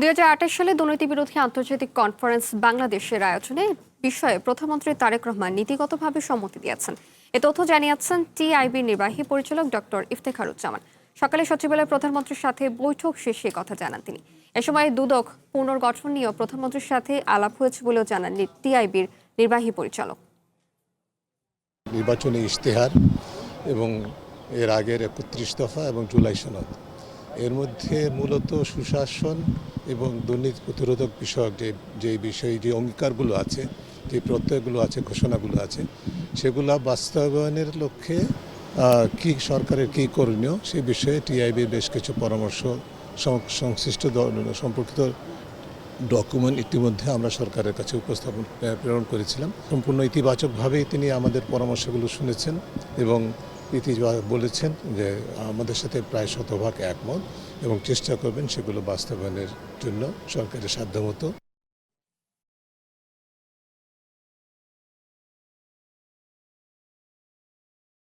২০২৮ সালে দুর্নীতি বিরোধী আন্তর্জাতিক কনফারেন্স বাংলাদেশের আয়োজনে বিষয়ে প্রধানমন্ত্রী তারেক রহমান নীতিগতভাবে সম্মতি দিয়েছেন। এ তথ্য জানিয়েছেন টিআইবির নির্বাহী পরিচালক ডক্টর ইফতেখারুজ্জামান। সকালে সচিবালয়ে প্রধানমন্ত্রীর সাথে বৈঠক শেষে কথা জানান তিনি। এ সময় দুদক পুনর্গঠন নিয়েও প্রধানমন্ত্রীর সাথে আলাপ হয়েছে বলেও জানান টিআইবির নির্বাহী পরিচালক। নির্বাচনী ইশতেহার এবং এর আগের ৩১ দফা এবং জুলাই সনদ, এর মধ্যে মূলত সুশাসন এবং দুর্নীতি প্রতিরোধক বিষয়ক যে বিষয়ে যে অঙ্গীকারগুলো আছে, যে প্রত্যয়গুলো আছে, ঘোষণাগুলো আছে, সেগুলো বাস্তবায়নের লক্ষ্যে কি সরকারের কী করণীয় সে বিষয়ে টিআইবির বেশ কিছু পরামর্শ সংশ্লিষ্ট সম্পর্কিত ডকুমেন্ট ইতিমধ্যে আমরা সরকারের কাছে প্রেরণ করেছিলাম। সম্পূর্ণ ইতিবাচকভাবেই তিনি আমাদের পরামর্শগুলো শুনেছেন এবং বলেছেন যে আমাদের সাথে প্রায় শতভাগ একমত এবং চেষ্টা করবেন সেগুলো বাস্তবায়নের জন্য সরকারের সাধ্যমতো।